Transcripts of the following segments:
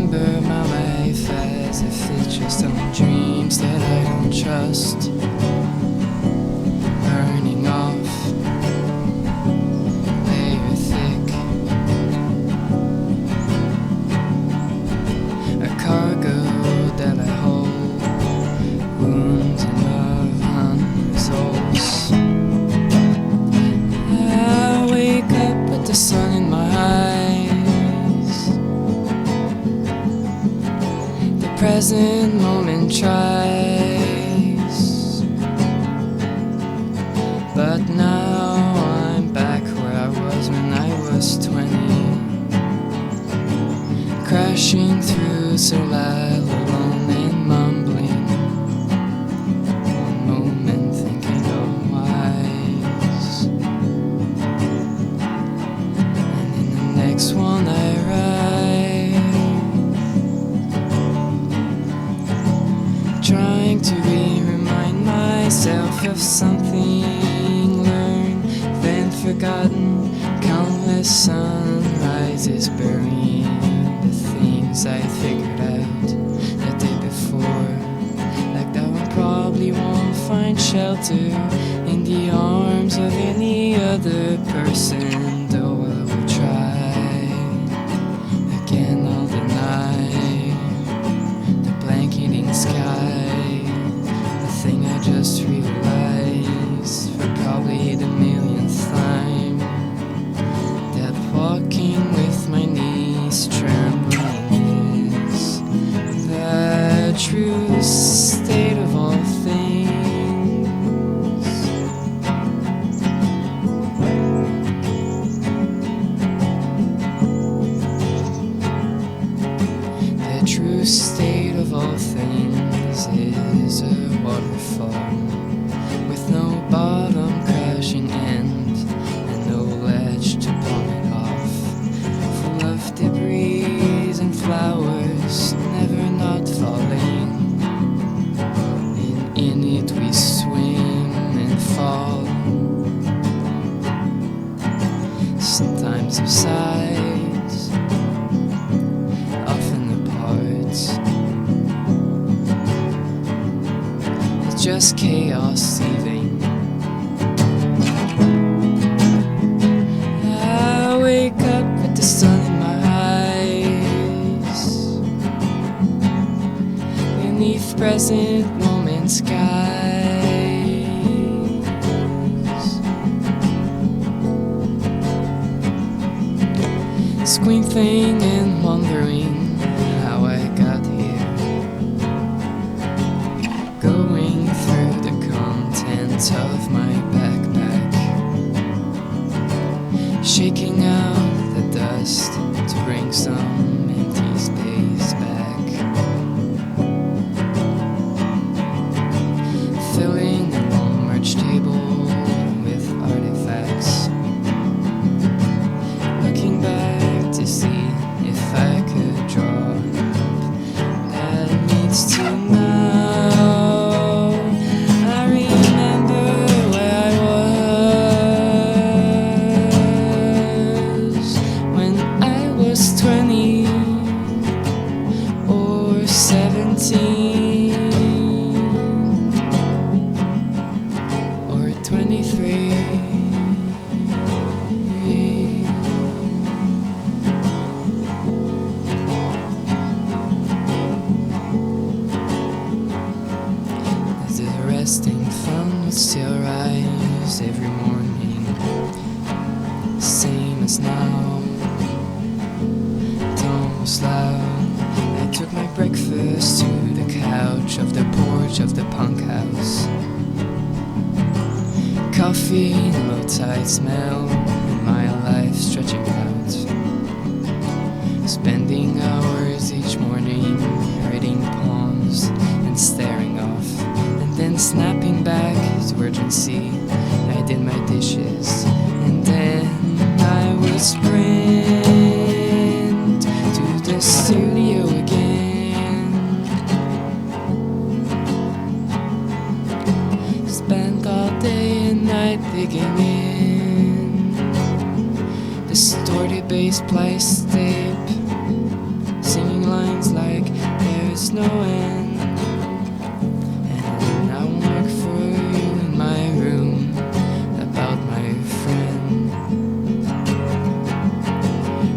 remember my life as if it's just some dreams that I don't trust, burning off layer thick, a cargo that I hold, wounds and love unresolved. I wake up with the sun in my eyes, the present moment tries, but now I'm back where I was when I was 20, crashing through so loud, alone and mumbling, one moment thinking oh wise, and in the next one I ride, trying to remind myself of something learned, then forgotten, countless sunrises burying the things I figured out the day before, like that one probably won't find shelter in the arms of any other person, though I will try. Again I'll deny the blanketing sky, the thing I just realized for probably the millionth time, that walking with my knees trembling is the true state of all things. The true state of all things is a waterfall with no bottom, crashing end, and no ledge to plummet off, full of debris and flowers, never not falling. And in it we swim and fall, sometimes of sides, often apart. It's just chaos leaving. I wake up with the sun in my eyes, beneath present moment skies, squinting and wondering how I got here, going through the contents of my backpack, shaking out the dust to bring some empty space back, filling the long merch table with artifacts, looking back to see if I could draw a map that leads to now. I remember where I was when I was 20 or 17 or 23. The resting sun would still rise every morning, same as now. Tone was loud. I took my breakfast to the couch of the porch of the punk house. Coffee and low tide smell, and my life stretching out, spending hours each morning reading poems and staring off, and then snapping back to urgency. I did my dishes, and then I would sprint to the studio again, spend all day and night digging in, distorted bass place tape, singing lines snowing, and I work for you in my room about my friend.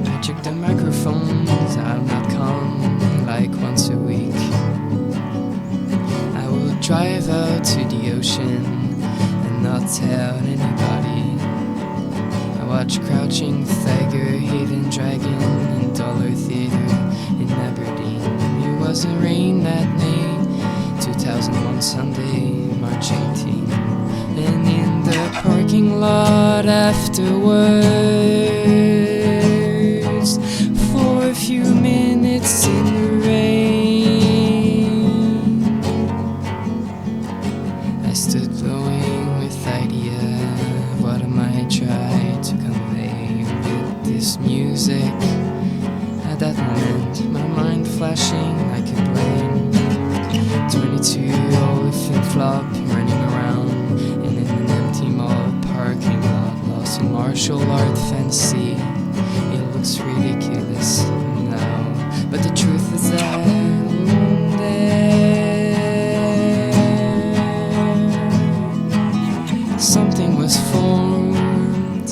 I check the microphones, I'll not come like once a week. I will drive out to the ocean and not tell anybody. I watch Crouching Tiger, Hidden Dragon in Dollar Theatre in Aberdeen. It wasn't rain that night, 2001 Sunday, March 18. And in the parking lot afterwards, for a few minutes in the rain, I stood glowing with idea of what I might try to convey with this music. At that moment, my mind flashing like a blade. 22-year-old flip-flop running around in an empty mall parking lot, lost in martial art fantasy. It looks ridiculous now, but the truth is that something was formed.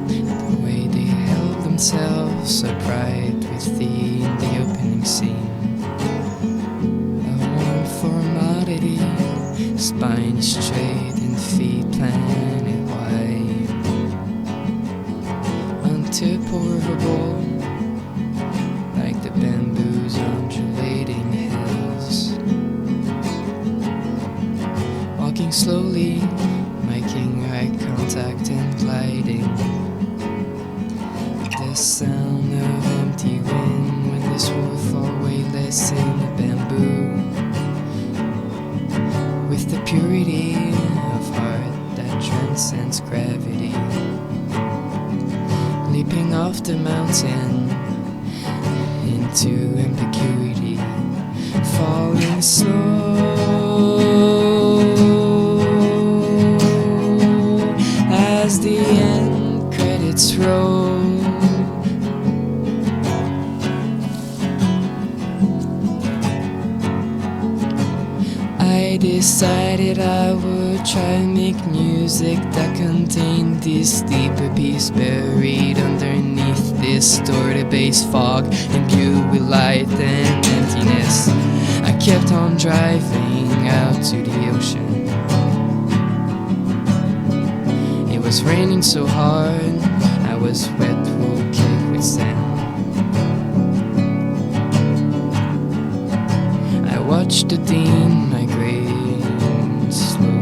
The way they held themselves upright with the opening scene. A warm formality, spine straight and feet planet wide. Untippable, like the bamboos undulating hills. Walking slowly, making eye contact and gliding. The sound of empty wind when this wolf always lets in the bamboo. With the purity of heart that transcends gravity. Leaping off the mountain into ambiguity. Falling slow as the end credits roll. I decided I would try and make music that contained this deeper piece buried underneath this distorted bass fog imbued with light and emptiness. I kept on driving out to the ocean. It was raining so hard, I was wet, caked with sand. I watched the Dean migrate slowly.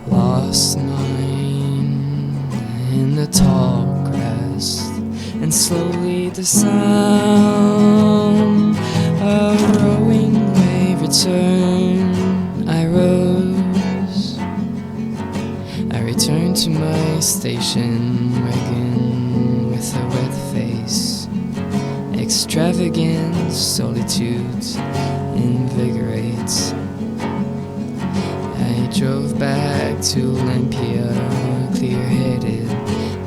Lost mine in the tall grass, and slowly the sound of rowing wave returned. I rose, I returned to my station wagon with a wet face. Extravagant solitude invigorates. I drove back to Olympia, clear-headed,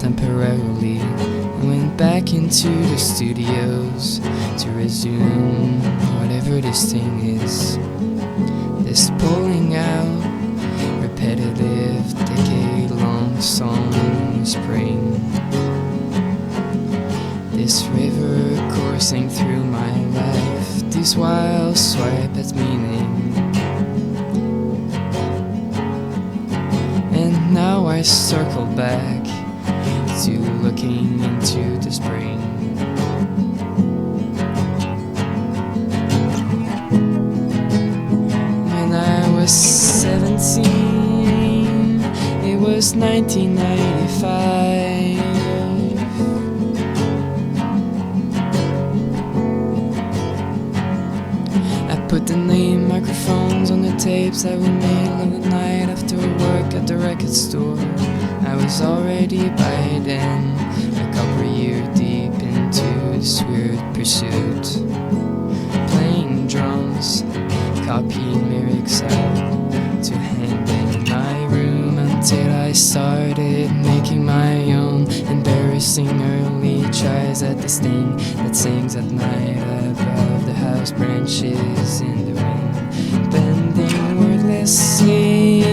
temporarily. I went back into the studios to resume whatever this thing is. This pulling out, repetitive, decade-long song in spring. This river coursing through my life, his wild swipe at meaning. And now I circle back to looking into the spring. When I was 17, it was 1995. I put the name microphones on the tapes I would mail on the night after work at the record store. I was already by then a couple years deep into this weird pursuit, playing drums, copying lyrics out to hang them in my room until I started making my own embarrassing early tries at this thing that sings at night above the house branches in the wind, bending wordlessly.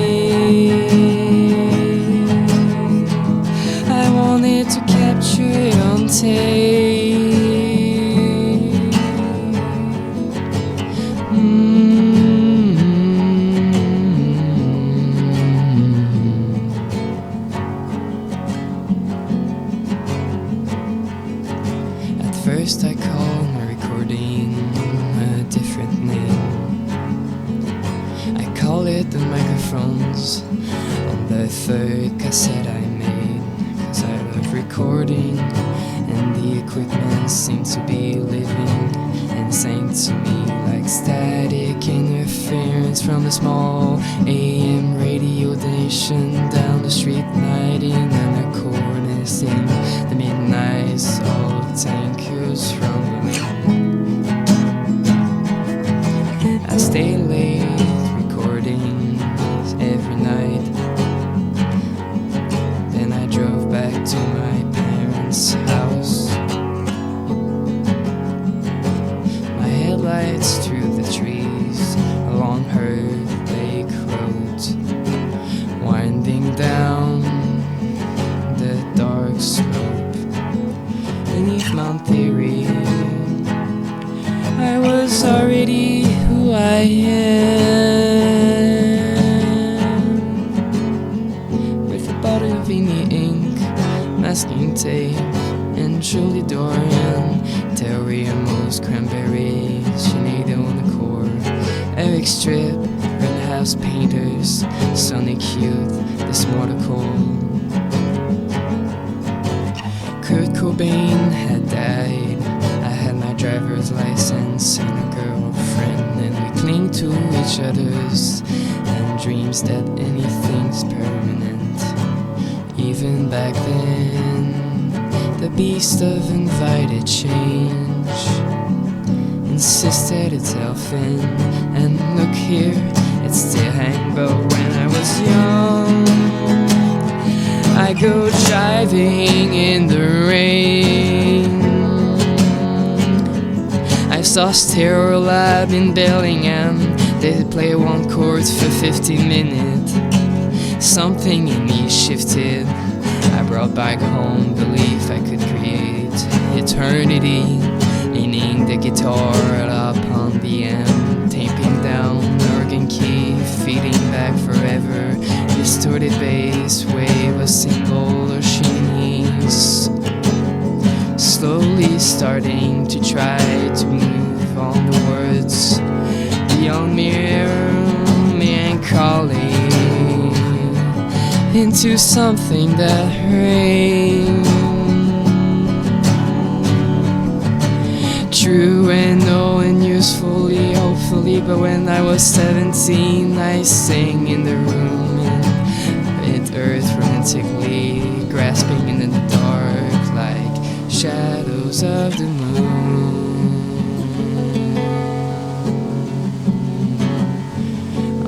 I wanted to capture it on tape. At first I called my recording a different name. I call it the microphones on the third cassette I made, 'cause I love recording and the equipment seemed to be living and sang to me like static interference from a small AM radio station down the street, lighting and a cornice in the midnights, all the tankers rumbling. I stay late recording every night. Then I drove back to my parents' house. My headlights through the trees along her lake road, winding down the dark slope beneath Mount Theory. I was already who I am, with a bottle of Vini ink, masking tape, and Julie Dorian, Terry Amos, Cranberry, Sinead on the core, Eric Strip, Red House Painters, Sonic Youth, This Mortal Cold. Kurt Cobain had died. I had my driver's license and a girlfriend, and we cling to each other's and dreams that anything's permanent. Even back then, the beast of invited change insisted itself in, and look here, it's still hang. But when I was young, I go driving in the rain. I saw Stereo Lab in Bellingham. They play one chord for 15 minutes. Something in me shifted. I brought back home belief I could create eternity, leaning the guitar up on the amp, taping down organ key, feeding back forever, distorted bass wave, a symbol of shinies, slowly starting to try to move on the words beyond mere melancholy into something that rains. True and no and usefully, hopefully. But when I was 17, I sang in the room and earth romantically, grasping in the dark like shadows of the moon.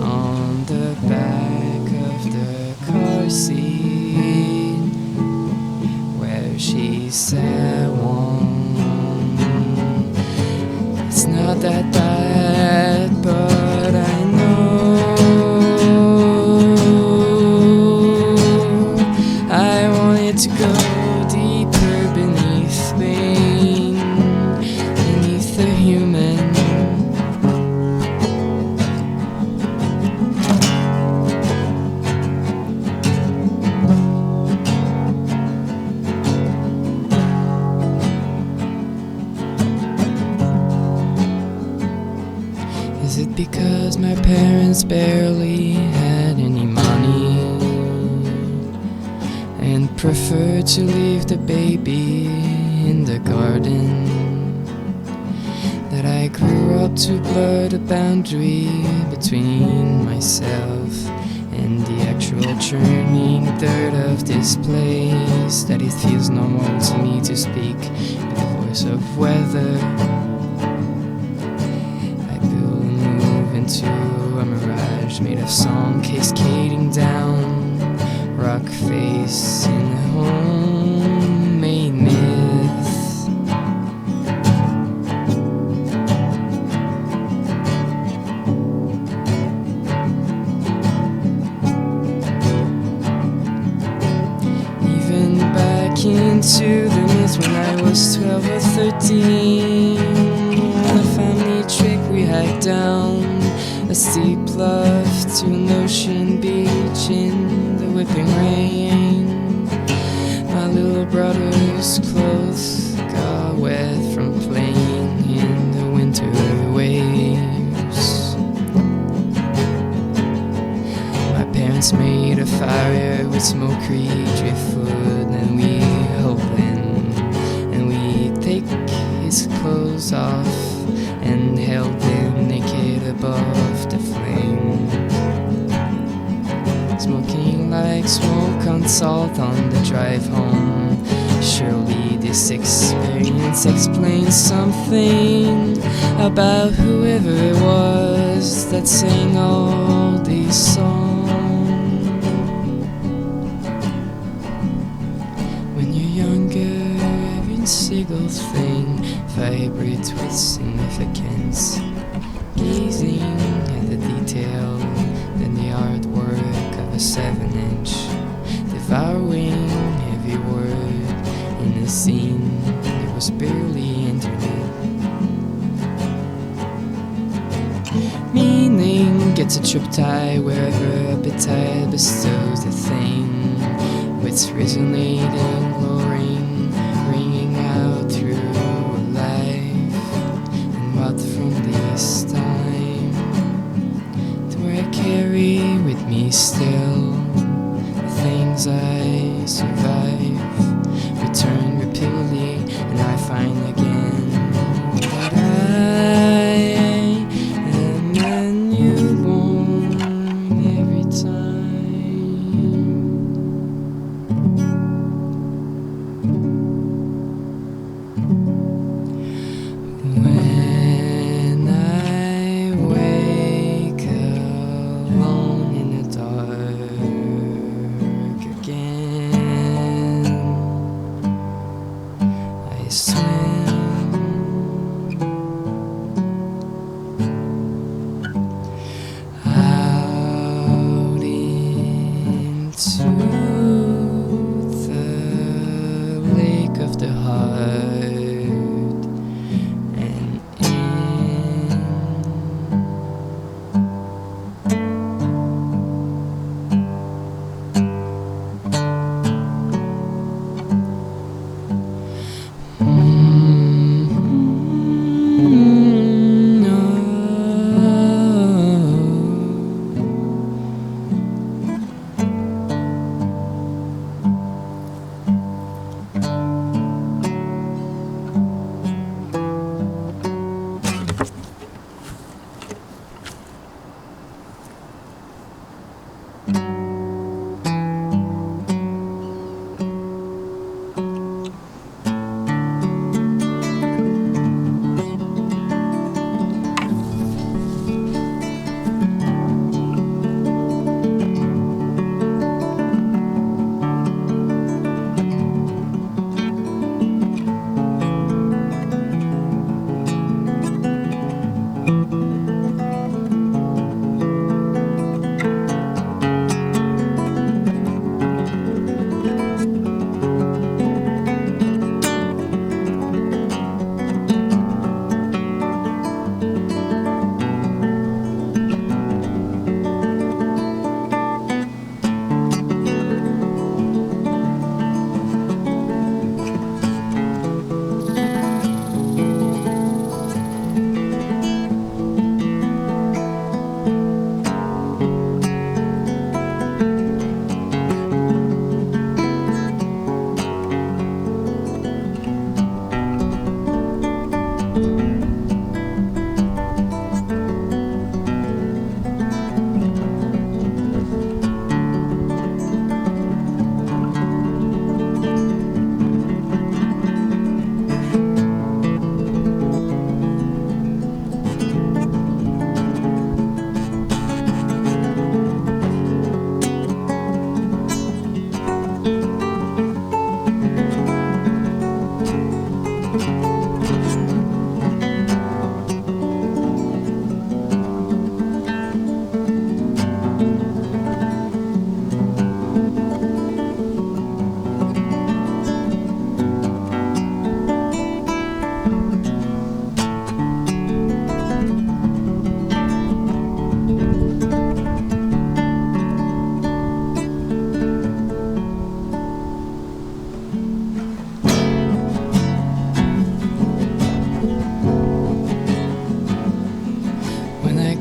On the back of the car seat where she sat warm. It's not that bad, but I know I wanted to go deeper beneath pain, Is it because my parents barely had any money and preferred to leave the baby in the garden, that I grew up to blur the boundary between myself and the actual churning dirt of this place, that it feels normal to me to speak with the voice of weather? I build and move into a mirage made of song cascading down, rock face in a homemade myth. Into the myth when I was 12 or 13, a family trick we hiked down a steep bluff to an ocean beach in the whipping rain. My little brother's clothes got wet from playing in the winter waves. My parents made a fire with smoky driftwood, and we take his clothes off and held him naked above the flame, smoking like smoke on salt on the drive home. Surely this experience explains something about whoever it was that sang all these songs. When you're younger, single thing vibrates with significance, gazing at the detail than the artwork of a 7-inch, devouring every word in a scene that was barely internet. Meaning gets a trip tie wherever appetite bestows the thing, with resonating, glorying, ringing out through a life. And what from this time to where I carry with me still the things I survive, return repeatedly, and I find again that I am a newborn every time. When I wake alone in the dark again,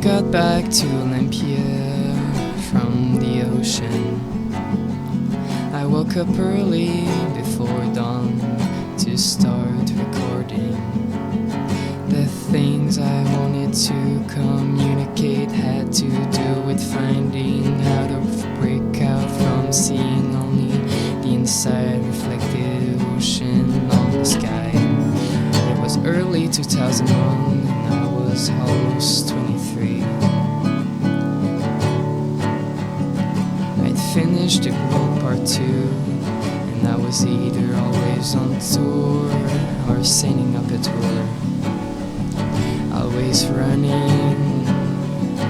got back to Olympia from the ocean, I woke up early before dawn to start recording. The things I wanted to communicate had to do with finding how to break out from seeing only the inside reflected ocean on the sky. It was early 2001 and I was almost 23. I'd finished the book part 2 and I was either always on tour or setting up a tour. Always running,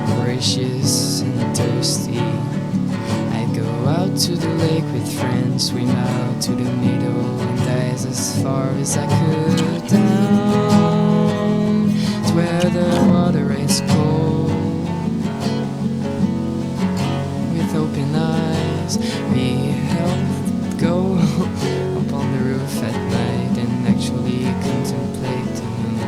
voracious and thirsty. I'd go out to the lake with friends, swim out to the middle and dive as far as I could down to where the water is cold. With open eyes, we held go up on the roof at night and actually contemplate the moon.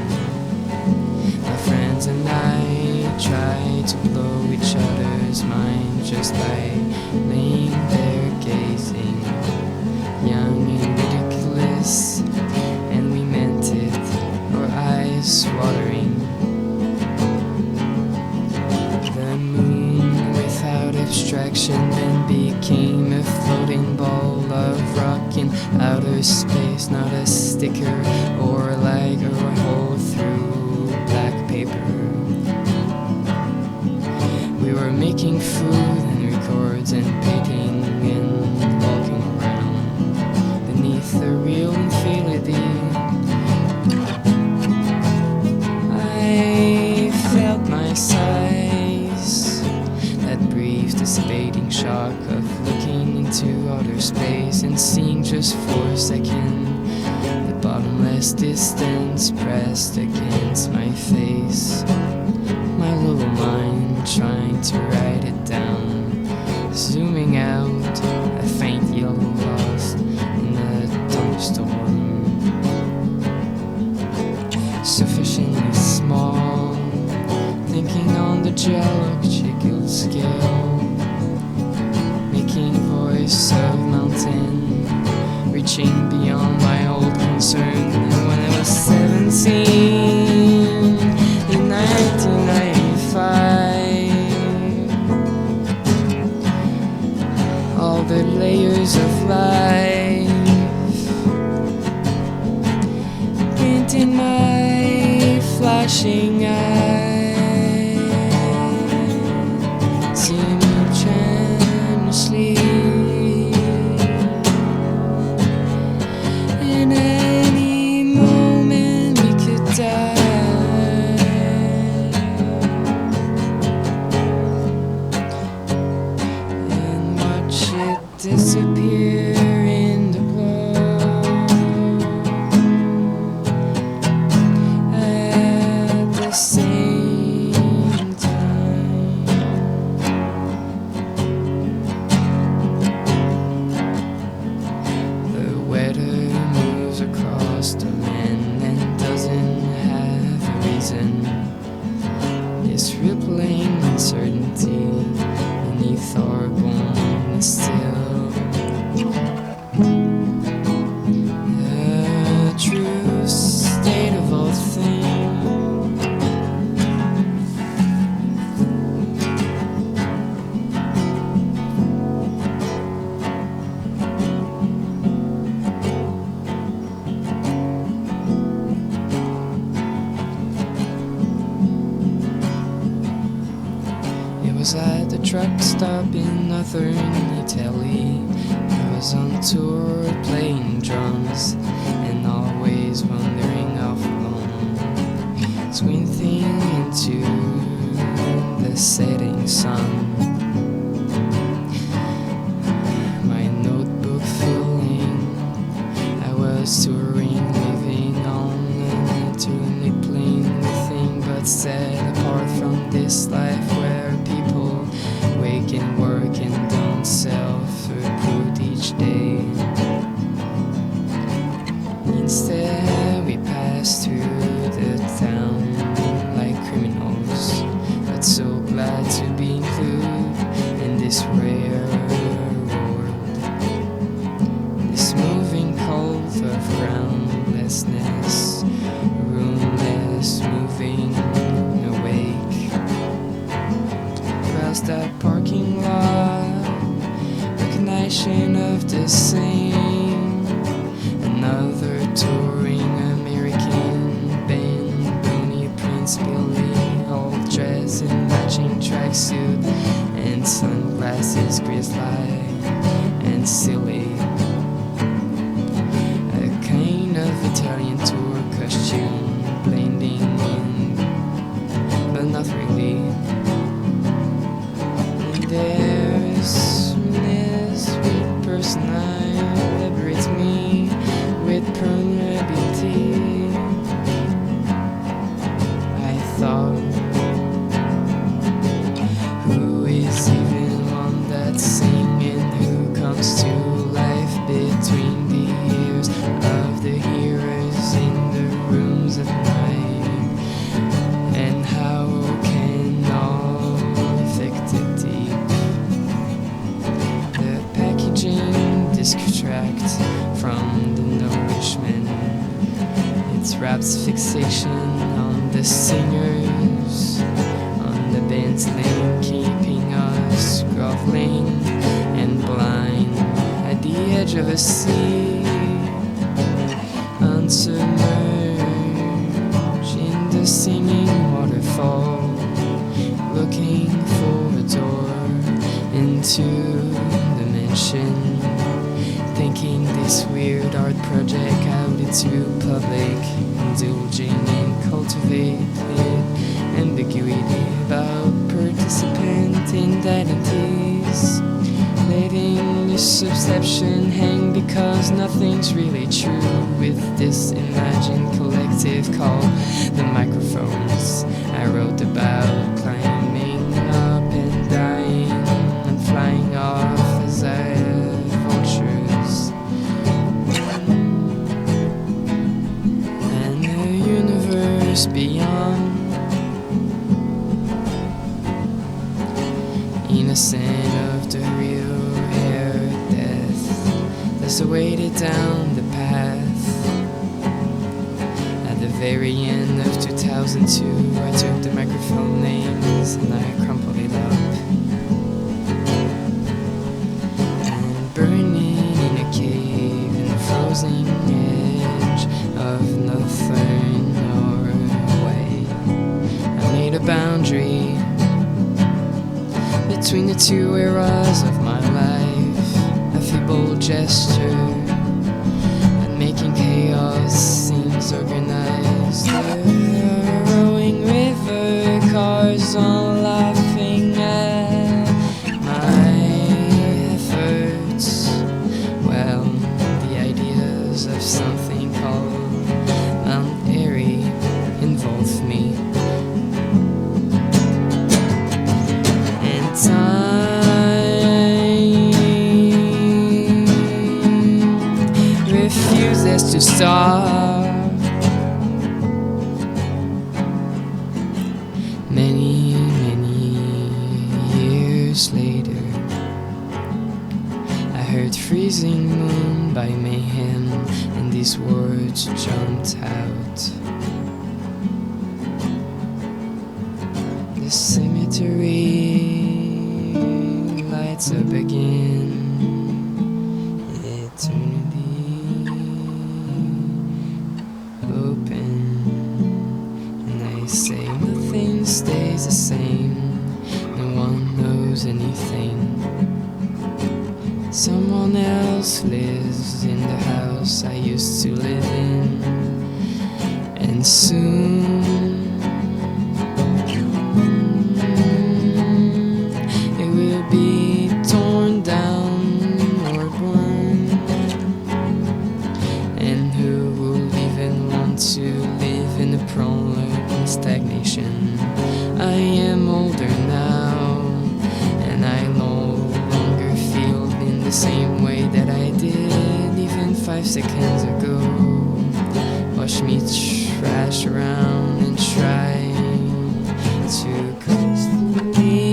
My friends and I tried to blow each other's mind just by laying there gazing, young and ridiculous, and we meant it, our eyes watering. The moon without abstraction then became a floating ball of rock in outer space, not a sticker or a lag or a hole through black paper. We were making food and records and painting and walking around beneath the real infinity. I felt my size, that brief dissipating shock of looking into outer space and seeing just for a second the bottomless distance pressed against my face. My little mind trying to write it down, zooming out, a faint yellow lost in a thunderstorm. Sufficiently small, thinking on the geological scale, making voice of mountain, reaching beyond my old concern. And when I was 17 in 1995, all the layers of life painting my flashing eyes, simultaneously. In any moment we could die, and watch it disappear in the glow at the same time. The weather moves across the land and doesn't have a reason. It's rippling uncertainty beneath our bones still. The true state of all things. It was at the truck stop in northern Italy. I was on tour playing drums and always wandering off alone, squinting into the setting sun. My notebook filling, I was touring, living on an eternally plain thing, but set apart from this life where people wake and work and don't self-recruit each day. Instead we pass through the town like criminals, but so glad to be included in this rare world, this moving cult of groundlessness, roomless, moving awake. Across that parking lot, recognition of the same, another touring American band, Bonnie Prince Billy, all dressed in matching tracksuit and sunglasses, grizzly and silly. A kind of Italian tour costume blending in, but not really. And there's this sweet person I liberates me with permeability. I thought, who is even one that's singing, who comes to life between the ears of the hearers in the rooms at night? And how can all affect it deep? The packaging distracts from the nourishment. It wraps fixation on the singers, on the band's lane, keeping us groveling and blind at the edge of a sea, unsubmerged in the singing waterfall, looking for a door into dimension, thinking this weird art project out into public, indulging in cultivated ambiguity about participant identities, letting the subception hang because nothing's really true with this imagined collective called the microphones. I wrote about climbing up and dying and flying off as I vultures, and the universe beyond, innocent of the real hair death that's awaited down the path. At the very end of 2002, I took the microphone names and I crumpled it up, and burning in a cave in the frozen edge of nothing Norway, I made a boundary between the two eras of my life, a feeble gesture at making chaos seems organized. The rowing river cars all laughing at my efforts. Well, the ideas of something called Mount Airy involve me. Time refuses to stop. Many, many years later, I heard Freezing Moon by Mayhem, and these words jumped out. The cemetery lights up again, eternity open, and I say nothing stays the same, no one knows anything. Someone else lives in the house I used to live in, and soon it will be torn down or burned. And who will even want to live in a prolonged stagnation? I am older now, and I no longer feel in the same way that I did even 5 seconds ago. Watch me trash around and try to constantly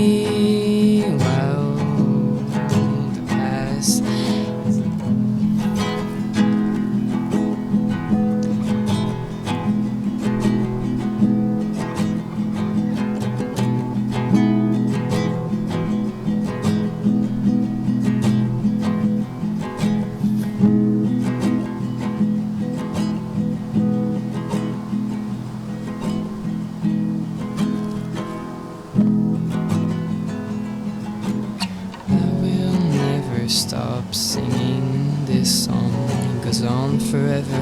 stop singing this song. It goes on forever.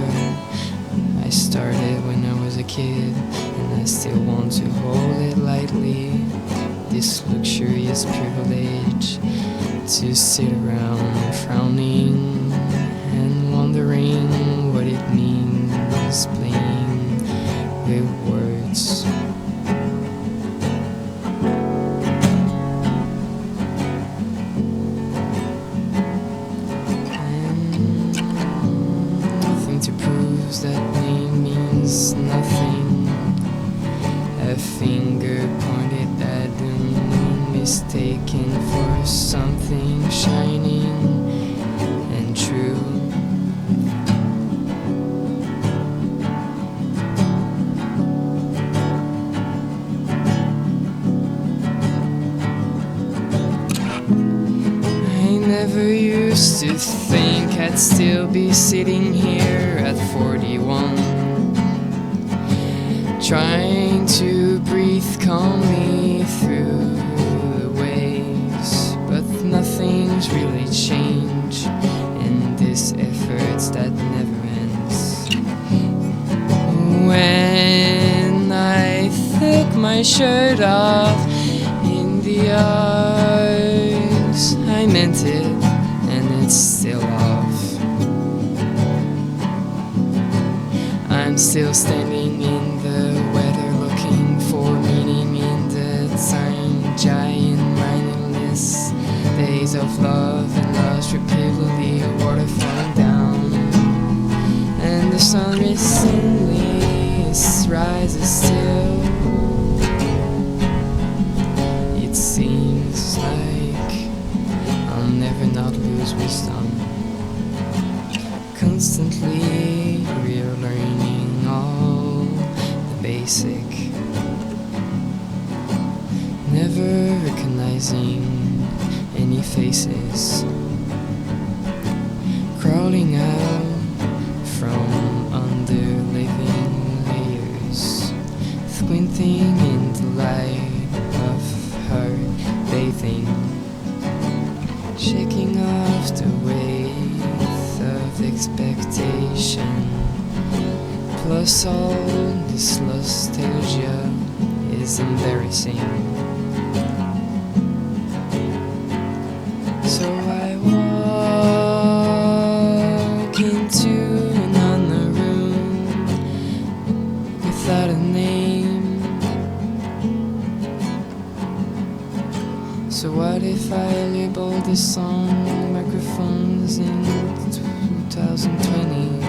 I started when I was a kid, and I still want to hold it lightly. This luxurious privilege to sit around frowning and wondering what it means playing with words. That name means nothing. A finger pointed at the moon, mistaken for something shining and true. I never used to think I'd still be sitting here at 41, trying to breathe calmly through the waves. But nothing's really changed in this effort that never ends. When I took my shirt off in the arts, I meant it, and it's still off. I'm still standing in the weather, looking for meaning in the time, giant mindless days of love and lost repeatedly, water falling down, and the sun recently rises still. It seems like I'll never not lose wisdom. Constantly we're learning all the basic, never recognizing any faces, crawling out from under living layers, squinting in the light of her bathing, shaking off the weight of expectation. Plus all this nostalgia is embarrassing. So I walk into another room without a name. So what if I label this song microphones in 2020?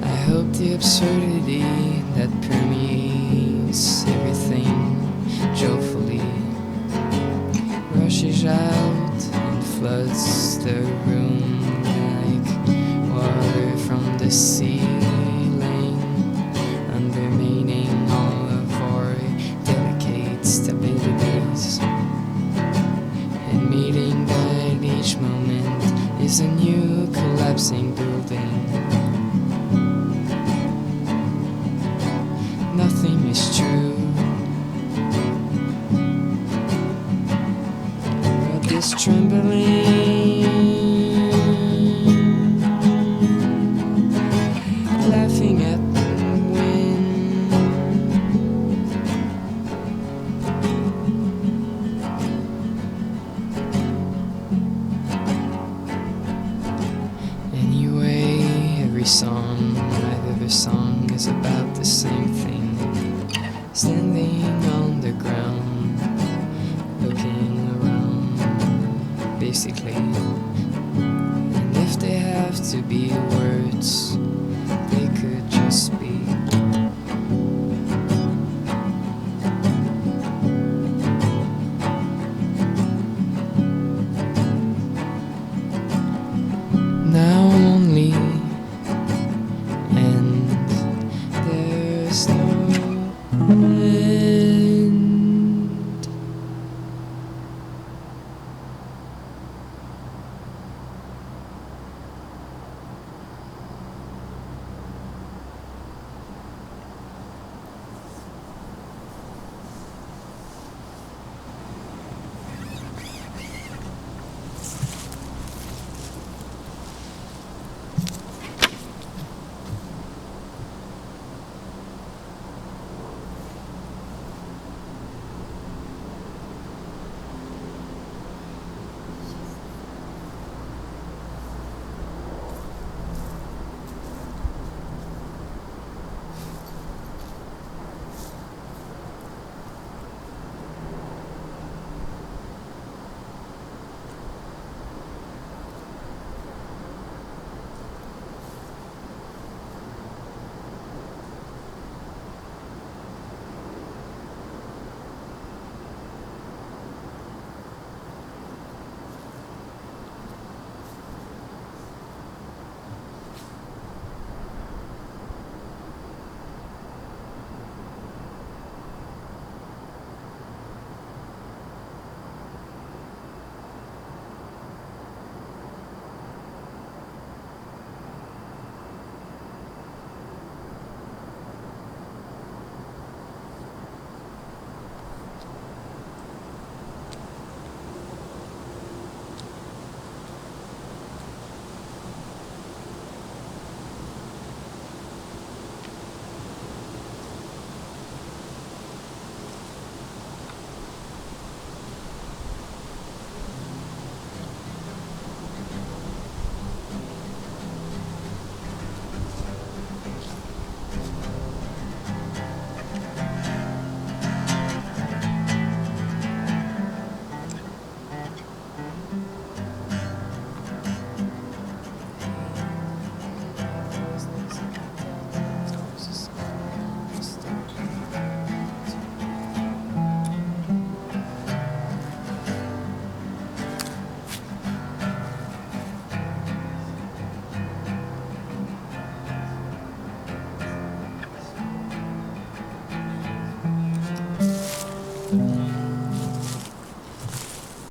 I hope the absurdity that permeates everything joyfully rushes out and floods the room like water from the ceiling, undermining all of our delicate stabilities, admitting that each moment is a new collapsing building. Nothing is true, but this trembling, laughing at the wind, anyway, every song I've ever sung is about the same thing. Standing on the ground, looking around, basically. And if they have to be words, they could just be